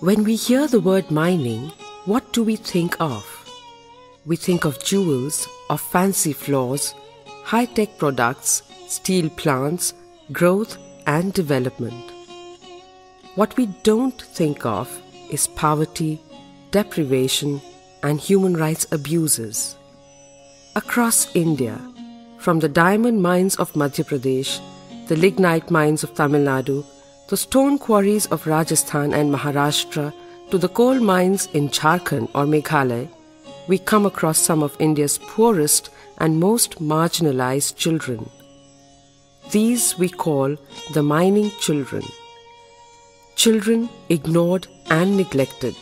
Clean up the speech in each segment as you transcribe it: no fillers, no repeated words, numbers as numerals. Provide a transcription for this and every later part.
When we hear the word mining, what do we think of? We think of jewels, of fancy floors, high-tech products, steel plants, growth and development. What we don't think of is poverty, deprivation, and human rights abuses. Across India, from the diamond mines of Madhya Pradesh, the lignite mines of Tamil Nadu, the stone quarries of Rajasthan and Maharashtra, to the coal mines in Jharkhand or Meghalaya, we come across some of India's poorest and most marginalized children. These we call the mining children. Children ignored and neglected.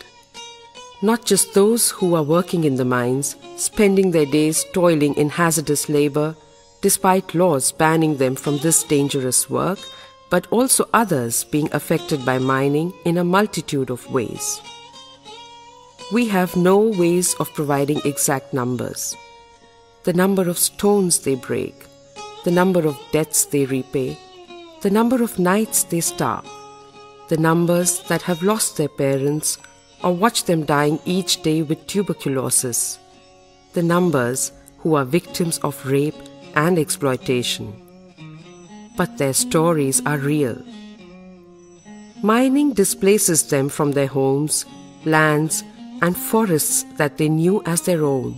Not just those who are working in the mines, spending their days toiling in hazardous labor, despite laws banning them from this dangerous work, but also others being affected by mining in a multitude of ways. We have no ways of providing exact numbers. The number of stones they break, the number of debts they repay, the number of nights they starve, the numbers that have lost their parents or watch them dying each day with tuberculosis, the numbers who are victims of rape and exploitation. But their stories are real. Mining displaces them from their homes, lands, and forests that they knew as their own.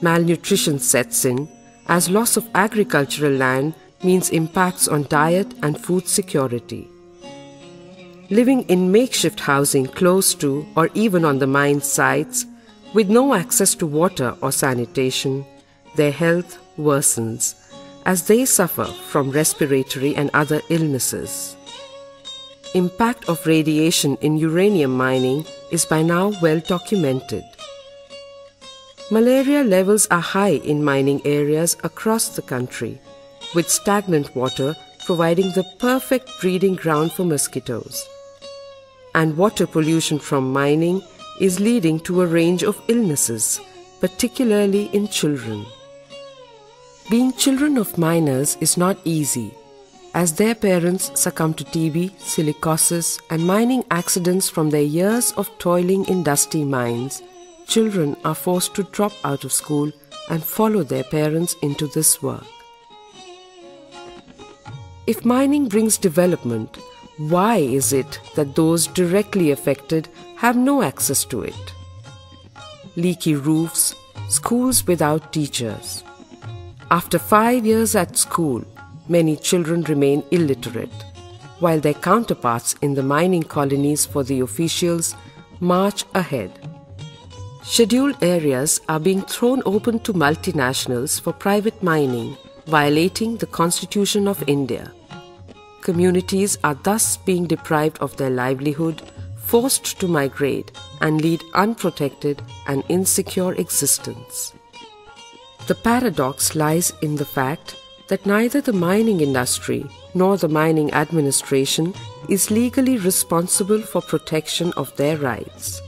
Malnutrition sets in, as loss of agricultural land means impacts on diet and food security. Living in makeshift housing close to or even on the mine sites, with no access to water or sanitation, their health worsens as they suffer from respiratory and other illnesses. Impact of radiation in uranium mining is by now well documented. Malaria levels are high in mining areas across the country, with stagnant water providing the perfect breeding ground for mosquitoes. And water pollution from mining is leading to a range of illnesses, particularly in children. Being children of miners is not easy, as their parents succumb to TB, silicosis, and mining accidents from their years of toiling in dusty mines. Children are forced to drop out of school and follow their parents into this work. If mining brings development, why is it that those directly affected have no access to it? Leaky roofs, schools without teachers. After 5 years at school, many children remain illiterate, while their counterparts in the mining colonies for the officials march ahead. Scheduled areas are being thrown open to multinationals for private mining, violating the Constitution of India. Communities are thus being deprived of their livelihood, forced to migrate, and lead unprotected and insecure existence. The paradox lies in the fact that neither the mining industry nor the mining administration is legally responsible for protection of their rights.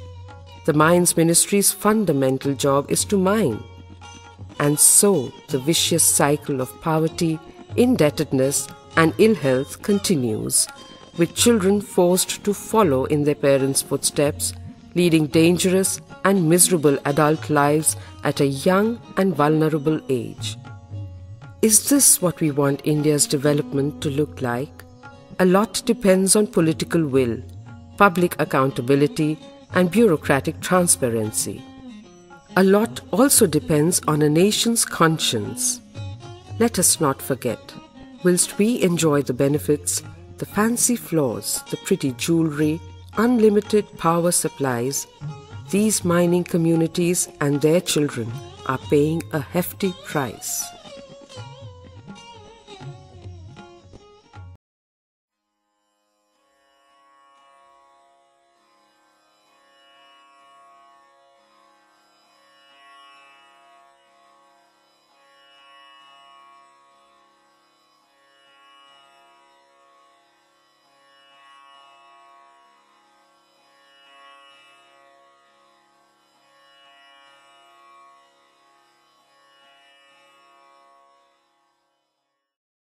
The Mines Ministry's fundamental job is to mine. And so the vicious cycle of poverty, indebtedness, and ill health continues, with children forced to follow in their parents' footsteps, leading dangerous and miserable adult lives at a young and vulnerable age. Is this what we want India's development to look like? A lot depends on political will, public accountability, and bureaucratic transparency. A lot also depends on a nation's conscience. Let us not forget, whilst we enjoy the benefits, the fancy floors, the pretty jewelry, unlimited power supplies, these mining communities and their children are paying a hefty price.